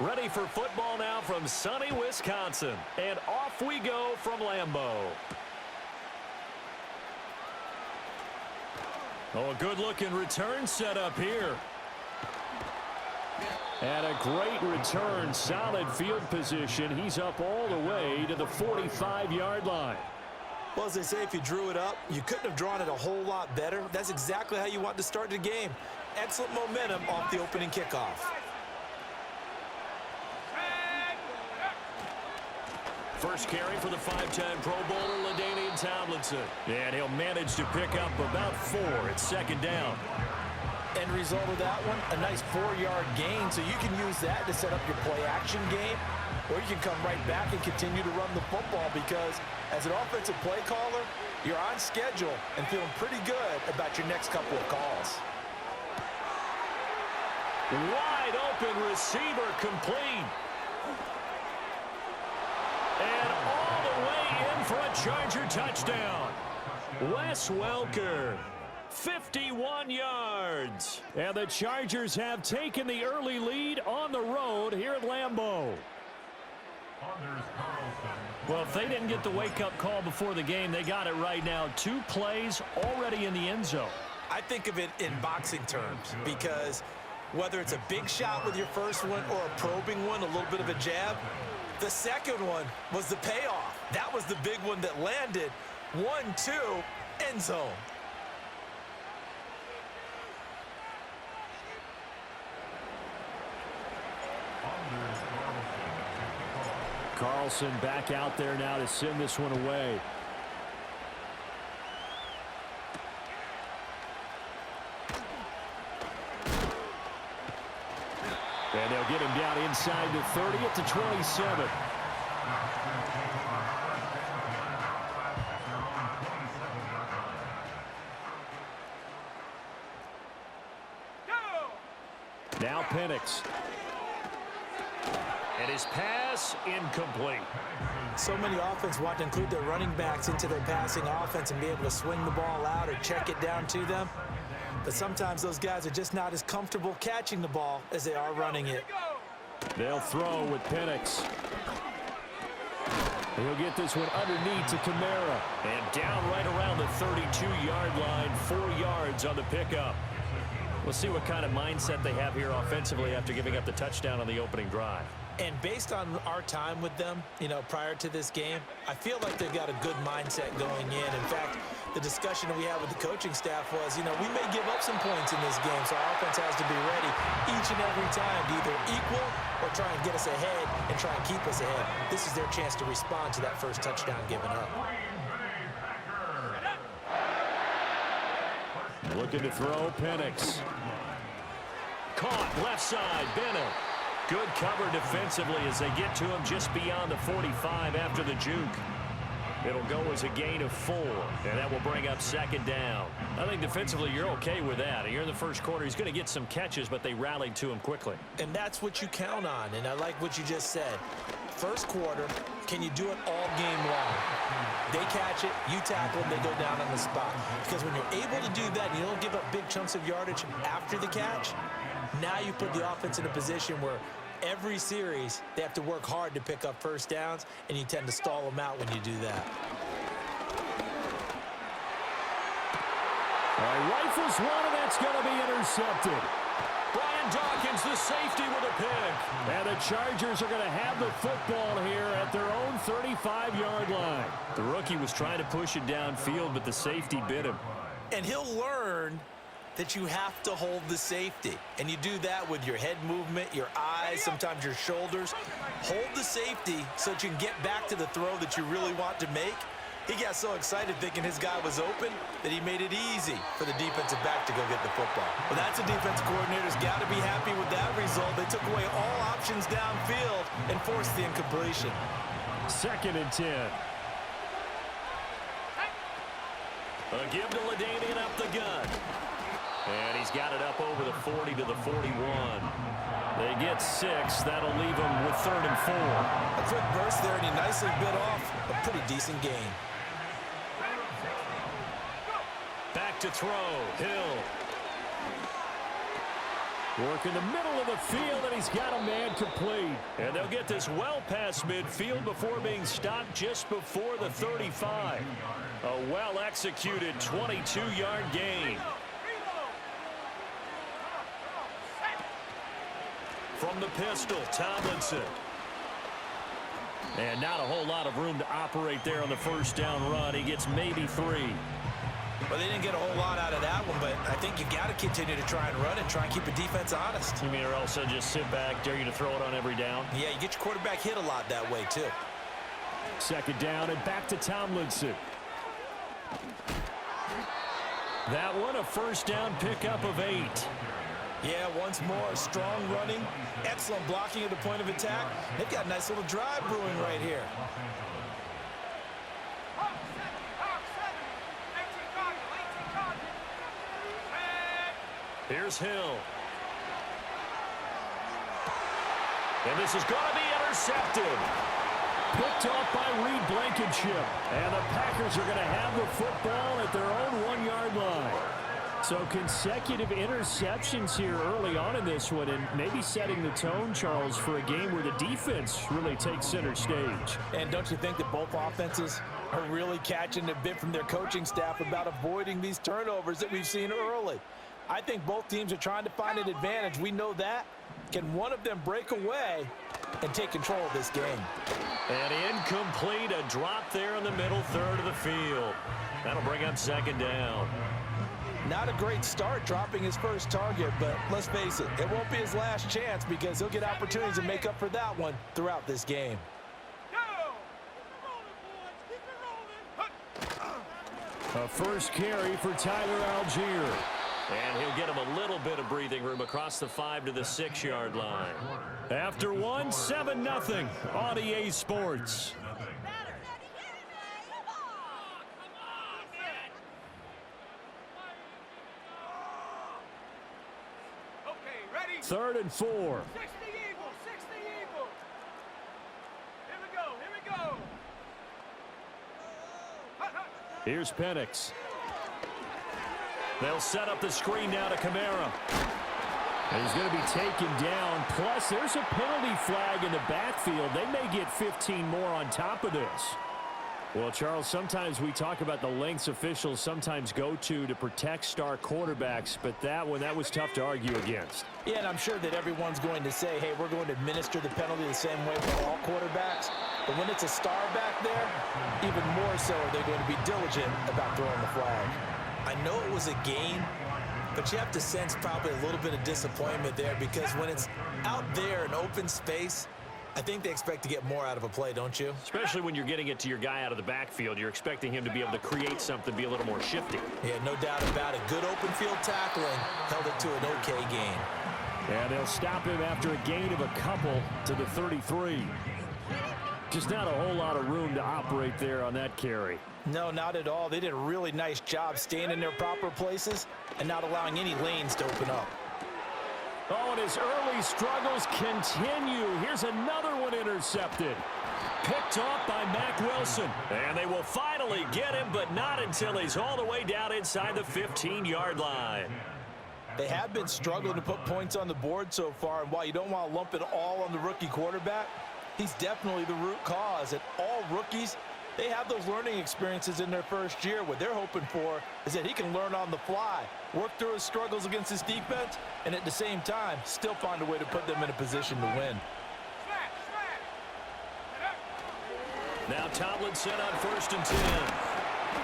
Ready for football now from sunny Wisconsin. And off we go from Lambeau. Oh, a good-looking return set up here. And a great return, solid field position. He's up all the way to the 45-yard line. Well, as they say, if you drew it up, you couldn't have drawn it a whole lot better. That's exactly how you want to start the game. Excellent momentum off the opening kickoff. First carry for the 5-time Pro Bowler, LaDainian Tomlinson. And he'll manage to pick up about 4 at second down. End result of that one, a nice 4-yard gain, so you can use that to set up your play-action game, or you can come right back and continue to run the football because as an offensive play caller, you're on schedule and feeling pretty good about your next couple of calls. Wide open receiver complete. And all the way in for a Charger touchdown. Wes Welker, 51 yards. And the Chargers have taken the early lead on the road here at Lambeau. Well, if they didn't get the wake-up call before the game, they got it right now. 2 plays already in the end zone. I think of it in boxing terms because whether it's a big shot with your first one or a probing one, a little bit of a jab, the second one was the payoff. That was the big one that landed. 1-2, end zone. Carlson back out there now to send this one away. And they'll get him down inside the 30 at the 27. Now Penix. And his pass incomplete. So many offenses want to include their running backs into their passing offense and be able to swing the ball out or check it down to them. But sometimes those guys are just not as comfortable catching the ball as they are running it. They'll throw with Penix. He'll get this one underneath to Kamara. And down right around the 32-yard line, 4 yards on the pickup. We'll see what kind of mindset they have here offensively after giving up the touchdown on the opening drive. And based on our time with them, prior to this game, I feel like they've got a good mindset going in. In fact, the discussion that we had with the coaching staff was, we may give up some points in this game, so our offense has to be ready each and every time to either equal or try and get us ahead and try and keep us ahead. This is their chance to respond to that first touchdown given up. Looking to throw, Penix. Caught, left side, Bennett. Good cover defensively as they get to him just beyond the 45 after the juke. It'll go as a gain of 4, and that will bring up second down. I think defensively you're okay with that. Here in the first quarter, he's going to get some catches, but they rallied to him quickly. And that's what you count on, and I like what you just said. First quarter, can you do it all game long? They catch it, you tackle them, they go down on the spot. Because when you're able to do that, and you don't give up big chunks of yardage after the catch, now you put the offense in a position where every series they have to work hard to pick up first downs, and you tend to stall them out when you do that. Rifles one, and that's going to be intercepted. Brian Dawkins, the safety, with a pick. And the Chargers are going to have the football here at their own 35-yard line. The rookie was trying to push it downfield, but the safety bit him. And he'll learn that you have to hold the safety. And you do that with your head movement, your eyes, sometimes your shoulders. Hold the safety so that you can get back to the throw that you really want to make. He got so excited thinking his guy was open that he made it easy for the defensive back to go get the football. Well, that's a defensive coordinator's got to be happy with that result. They took away all options downfield and forced the incompletion. 2nd and 10. A give to LaDainian up the gun. And he's got it up over the 40 to the 41. They get 6. That'll leave them with 3rd and 4. A quick burst there, and he nicely bit off a pretty decent gain. Back to throw, Hill. Working the middle of the field, and he's got a man complete. And they'll get this well past midfield before being stopped just before the 35. A well-executed 22-yard gain. From the pistol, Tomlinson. And not a whole lot of room to operate there on the first down run. He gets maybe 3. Well, they didn't get a whole lot out of that one, but I think you got to continue to try and run and try and keep the defense honest. You mean or else they'll just sit back, dare you to throw it on every down? Yeah, you get your quarterback hit a lot that way, too. Second down and back to Tomlinson. That one, a first down pickup of 8. Yeah, once more, strong running, excellent blocking at the point of attack. They've got a nice little drive brewing right here. Here's Hill. And this is going to be intercepted. Picked off by Reed Blankenship. And the Packers are going to have the football at their own 1-yard line. So consecutive interceptions here early on in this one, and maybe setting the tone, Charles, for a game where the defense really takes center stage. And don't you think that both offenses are really catching a bit from their coaching staff about avoiding these turnovers that we've seen early? I think both teams are trying to find an advantage. We know that. Can one of them break away and take control of this game? And incomplete, a drop there in the middle third of the field. That'll bring up second down. Not a great start dropping his first target, but let's face it, it won't be his last chance because he'll get opportunities to make up for that one throughout this game. A first carry for Tyler Algier. And he'll get him a little bit of breathing room across the 5 to the 6-yard line. After one, 7-0 on EA Sports. Third and 4. 60 Eagles, 60 Eagles. Here we go. Here's Penix. They'll set up the screen now to Kamara. And he's going to be taken down. Plus, there's a penalty flag in the backfield. They may get 15 more on top of this. Well, Charles, sometimes we talk about the lengths officials sometimes go to protect star quarterbacks, but that was tough to argue against. Yeah, and I'm sure that everyone's going to say, hey, we're going to administer the penalty the same way for all quarterbacks. But when it's a star back there, even more so are they going to be diligent about throwing the flag. I know it was a game, but you have to sense probably a little bit of disappointment there because when it's out there in open space, I think they expect to get more out of a play, don't you? Especially when you're getting it to your guy out of the backfield. You're expecting him to be able to create something, be a little more shifty. Yeah, no doubt about it. Good open field tackling held it to an okay gain. And they'll stop him after a gain of a couple to the 33. Just not a whole lot of room to operate there on that carry. No, not at all. They did a really nice job staying in their proper places and not allowing any lanes to open up. Oh, and his early struggles continue. Here's another one intercepted. Picked off by Mack Wilson. And they will finally get him, but not until he's all the way down inside the 15-yard line. They have been struggling to put points on the board so far, and while you don't want to lump it all on the rookie quarterback, he's definitely the root cause. And all rookies, they have those learning experiences in their first year. What they're hoping for is that he can learn on the fly, work through his struggles against his defense, and at the same time, still find a way to put them in a position to win. Now Tomlinson on 1st and 10.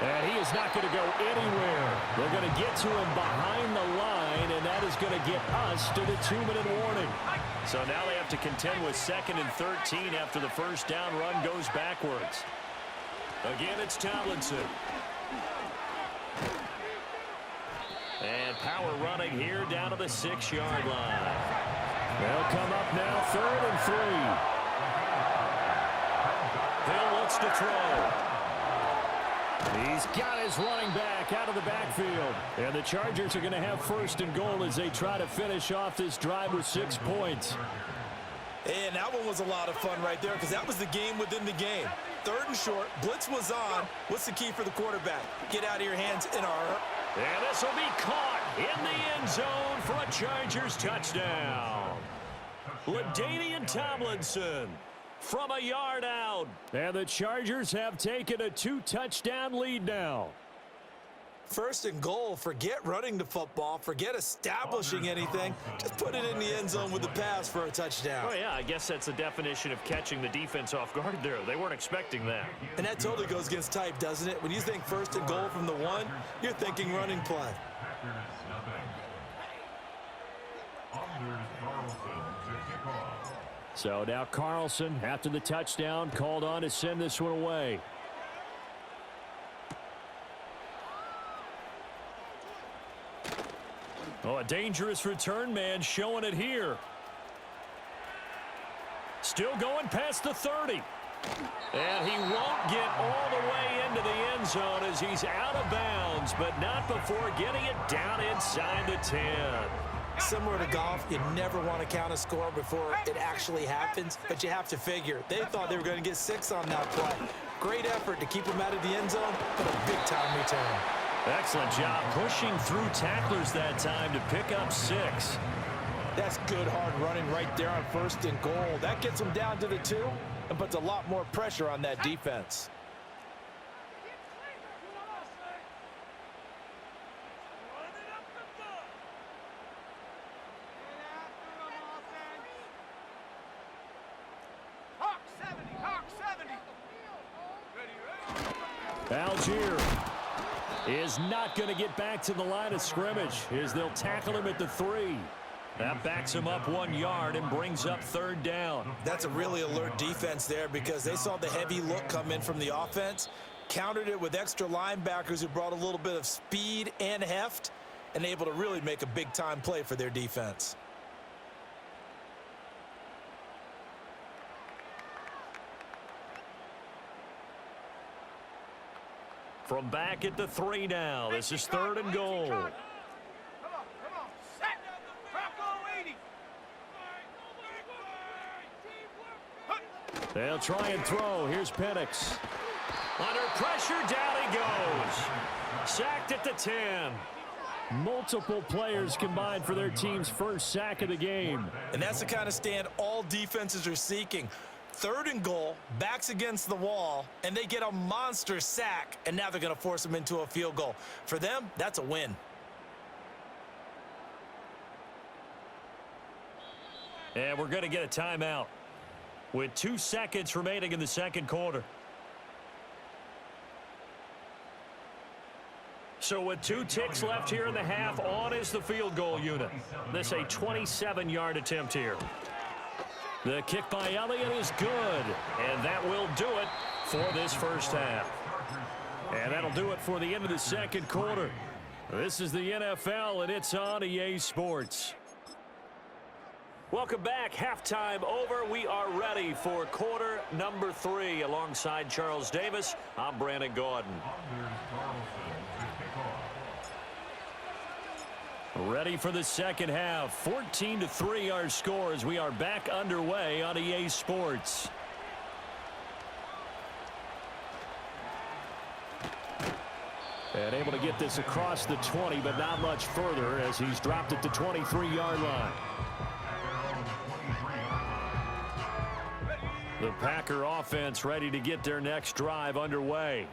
And he is not going to go anywhere. They're going to get to him behind the line, and that is going to get us to the 2-minute warning. So now they have to contend with 2nd and 13 after the first down run goes backwards. Again, it's Tomlinson. And power running here down to the 6-yard line. They'll come up now 3rd and 3. Hill looks to throw. He's got his running back out of the backfield. And the Chargers are going to have 1st and goal as they try to finish off this drive with 6 points. And that one was a lot of fun right there because that was the game within the game. 3rd and short, blitz was on. What's the key for the quarterback? Get out of your hands in a hurry. And this will be caught in the end zone for a Chargers touchdown. LaDainian Tomlinson from a yard out. And the Chargers have taken a 2-touchdown lead now. First and goal, forget running the football, forget establishing anything. Just put it in the end zone with the pass for a touchdown. Oh, yeah, I guess that's the definition of catching the defense off guard there. They weren't expecting that. And that totally goes against type, doesn't it? When you think first and goal from the 1, you're thinking running play. So now Carlson, after the touchdown, called on to send this one away. Oh, a dangerous return man showing it here. Still going past the 30. And he won't get all the way into the end zone as he's out of bounds, but not before getting it down inside the 10. Similar to golf, you never want to count a score before it actually happens, but you have to figure. They thought they were going to get 6 on that play. Great effort to keep him out of the end zone, but a big-time return. Excellent job pushing through tacklers that time to pick up 6. That's good hard running right there on first and goal. That gets them down to the 2 and puts a lot more pressure on that defense. Algier is not going to get back to the line of scrimmage as they'll tackle him at the 3. That backs him up 1 yard and brings up 3rd down. That's a really alert defense there because they saw the heavy look come in from the offense, countered it with extra linebackers who brought a little bit of speed and heft, and able to really make a big-time play for their defense. From back at the 3 now. This is 3rd and goal. Come on. Set. Bronco 80. They'll try and throw. Here's Penix. Under pressure, down he goes. Sacked at the 10. Multiple players combined for their team's first sack of the game. And that's the kind of stand all defenses are seeking. 3rd and goal, backs against the wall, and they get a monster sack, and now they're going to force them into a field goal. For them, that's a win. And we're going to get a timeout with 2 seconds remaining in the second quarter. So with 2 ticks left here in the half, on is the field goal unit. This a 27-yard attempt here. The kick by Elliott is good, and that will do it for this first half. And that'll do it for the end of the second quarter. This is the NFL, and it's on EA Sports. Welcome back. Halftime over. We are ready for quarter number 3. Alongside Charles Davis, I'm Brandon Gordon. Ready for the second half. 14-3 our score as we are back underway on EA Sports. And able to get this across the 20, but not much further as he's dropped at the 23-yard line. The Packer offense ready to get their next drive underway.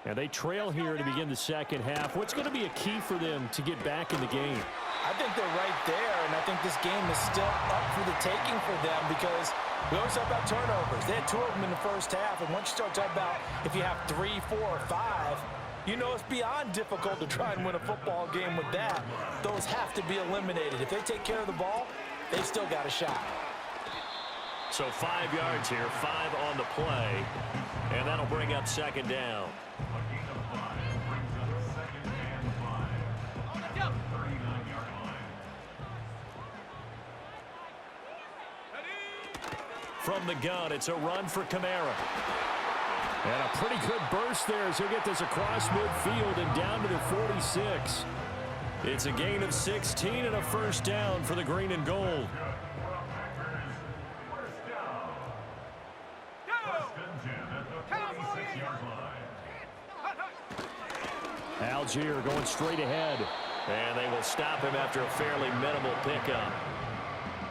And they trail here to begin the second half. What's going to be a key for them to get back in the game? I think they're right there, and I think this game is still up for the taking for them because we always talk about turnovers. They had 2 of them in the first half, and once you start talking about if you have 3, 4, or 5, you know it's beyond difficult to try and win a football game with that. Those have to be eliminated. If they take care of the ball, they've still got a shot. So 5 yards here, 5 on the play, and that'll bring up second down. From the gun, it's a run for Kamara. And a pretty good burst there as he'll get this across midfield and down to the 46. It's a gain of 16 and a first down for the green and gold. Algier going straight ahead. And they will stop him after a fairly minimal pickup.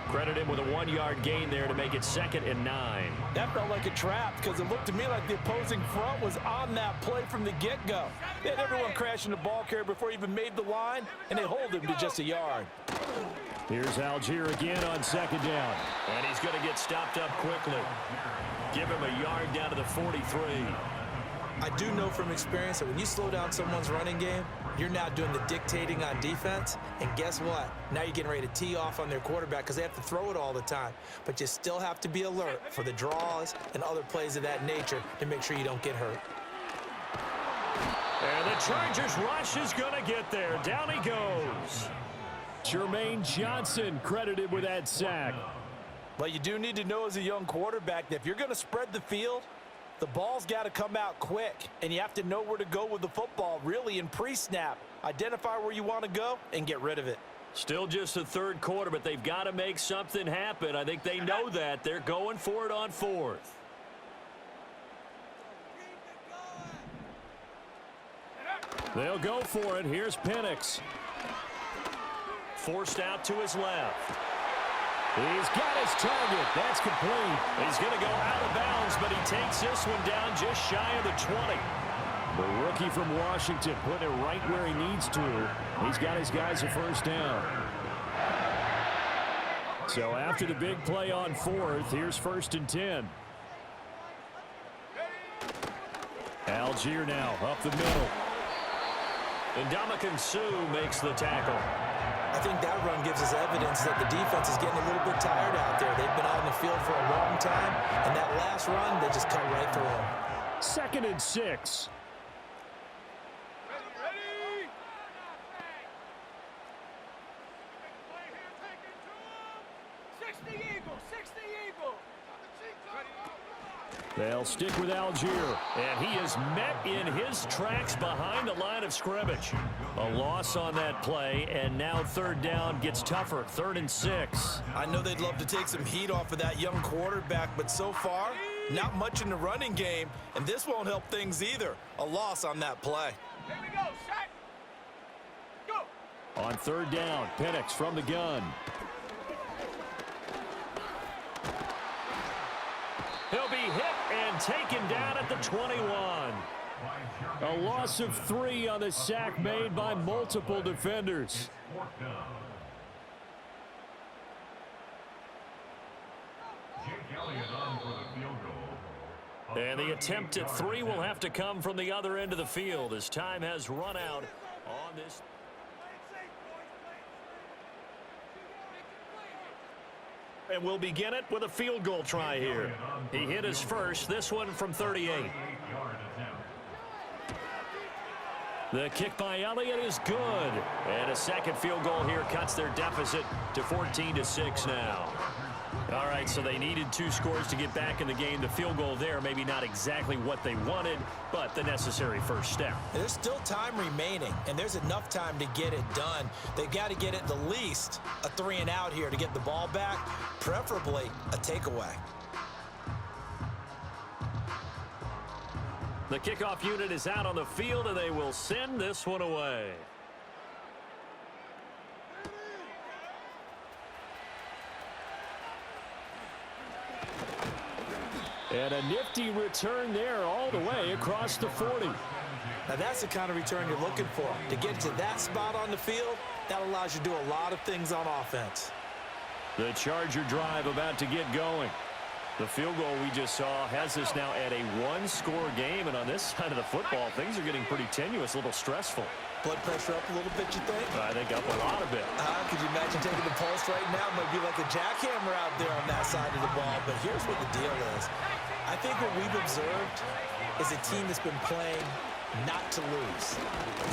Credit him with a 1-yard gain there to make it 2nd and 9. That felt like a trap because it looked to me like the opposing front was on that play from the get-go. They had everyone crashing the ball carrier before he even made the line, and they hold him to just a yard. Here's Algier again on 2nd down. And he's going to get stopped up quickly. Give him a yard down to the 43. I do know from experience that when you slow down someone's running game, you're now doing the dictating on defense. And guess what? Now you're getting ready to tee off on their quarterback because they have to throw it all the time. But you still have to be alert for the draws and other plays of that nature to make sure you don't get hurt. And the Chargers rush is going to get there. Down he goes. Jermaine Johnson credited with that sack. But you do need to know as a young quarterback that if you're going to spread the field, the ball's got to come out quick, and you have to know where to go with the football, really, in pre-snap. Identify where you want to go and get rid of it. Still just the 3rd quarter, but they've got to make something happen. I think they know that. They're going for it on 4th. They'll go for it. Here's Penix. Forced out to his left. He's got his target. That's complete. He's going to go out of bounds, but he takes this one down just shy of the 20. The rookie from Washington putting it right where he needs to. He's got his guys a 1st down. So after the big play on 4th, here's 1st and 10. Algier now up the middle. And Ndamukong Suh makes the tackle. I think that run gives us evidence that the defense is getting a little bit tired out there. They've been out in the field for a long time, and that last run, they just cut right through them. 2nd and 6. Ready? 60 Eagles, 60 Eagles. They'll stick with Algier, and he is met in his tracks behind the line of scrimmage. A loss on that play, and now 3rd down gets tougher. 3rd and 6. I know they'd love to take some heat off of that young quarterback, but so far, not much in the running game, and this won't help things either. A loss on that play. Here we go, set. Go. On 3rd down, Penix from the gun. He'll be hit and taken down at the 21. A loss of 3 on the sack made by multiple defenders. And the attempt at 3 will have to come from the other end of the field as time has run out on this. And we'll begin it with a field goal try here. He hit his first, this one from 38. The kick by Elliott is good. And a second field goal here cuts their deficit to 14-6 now. All right, so they needed 2 scores to get back in the game. The field goal there, maybe not exactly what they wanted, but the necessary first step. There's still time remaining, and there's enough time to get it done. They've got to get at the least a 3-and-out here to get the ball back, preferably a takeaway. The kickoff unit is out on the field, and they will send this one away. And a nifty return there all the way across the 40. Now that's the kind of return you're looking for. To get to that spot on the field, that allows you to do a lot of things on offense. The Charger drive about to get going. The field goal we just saw has us now at a 1-score game, and on this side of the football, things are getting pretty tenuous, a little stressful. Blood pressure up a little bit, you think? I think up a lot of it. Could you imagine taking the pulse right now? It might be like a jackhammer out there on that side of the ball, but here's what the deal is. I think what we've observed is a team that's been playing not to lose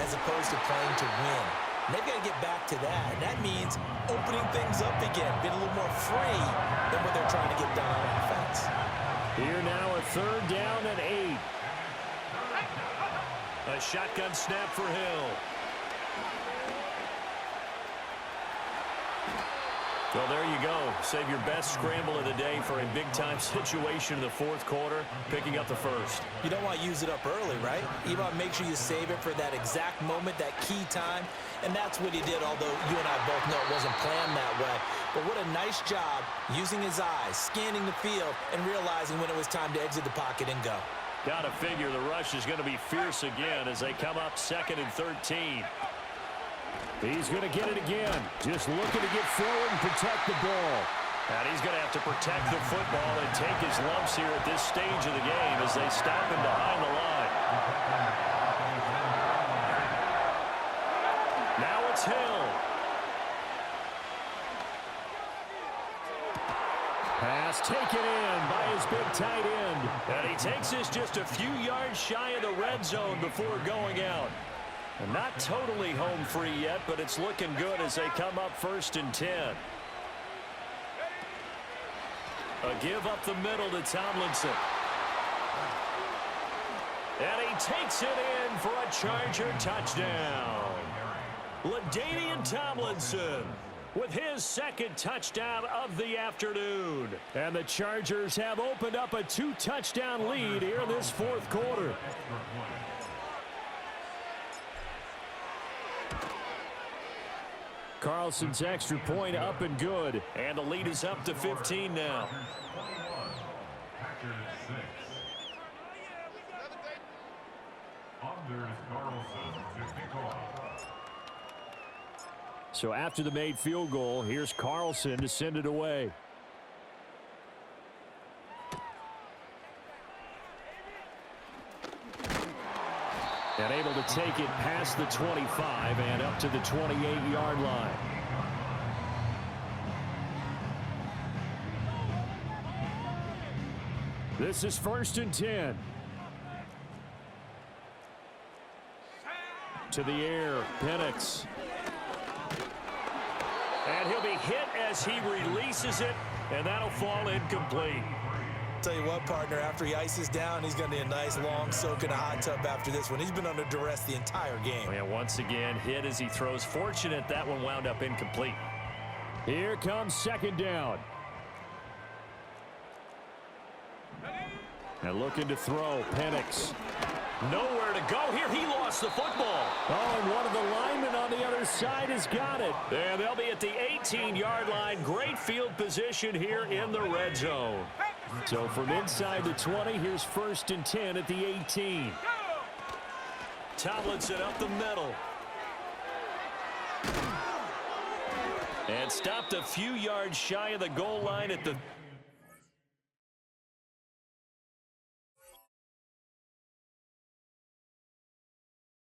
as opposed to playing to win. And they've got to get back to that, and that means opening things up again, being a little more free than what they're trying to get done on offense. Here now a 3rd down and 8. A shotgun snap for Hill. Well, there you go. Save your best scramble of the day for a big-time situation in the fourth quarter, picking up the first. You don't want to use it up early, right? You want to make sure you save it for that exact moment, that key time. And that's what he did, although you and I both know it wasn't planned that way. But what a nice job using his eyes, scanning the field, and realizing when it was time to exit the pocket and go. Got to figure the rush is going to be fierce again as they come up 2nd and 13. He's going to get it again. Just looking to get forward and protect the ball. And he's going to have to protect the football and take his lumps here at this stage of the game as they stop him behind the line. Now it's Hill. Pass taken in by his big tight end. And he takes this just a few yards shy of the red zone before going out. And not totally home free yet, but it's looking good as they come up 1st and 10. A give up the middle to Tomlinson. And he takes it in for a Charger touchdown. LaDainian Tomlinson with his 2nd touchdown of the afternoon. And the Chargers have opened up a 2-touchdown lead here in this fourth quarter. Carlson's extra point up and good. And the lead is up to 15 now. So after the made field goal, here's Carlson to send it away. And able to take it past the 25 and up to the 28-yard line. This is 1st and 10. To the air, Penix. And he'll be hit as he releases it, and that'll fall incomplete. Tell you what, partner, after he ices down, he's going to need a nice long soak in a hot tub after this one. He's been under duress the entire game. And once again, hit as he throws. Fortunate that one wound up incomplete. Here comes 2nd down. And looking to throw, Penix. Nowhere to go here. He lost the football. Oh, and one of the linemen on the other side has got it. And they'll be at the 18-yard line. Great field position here in the red zone. So from inside the 20, here's 1st and 10 at the 18. Tomlinson up the middle. And stopped a few yards shy of the goal line at the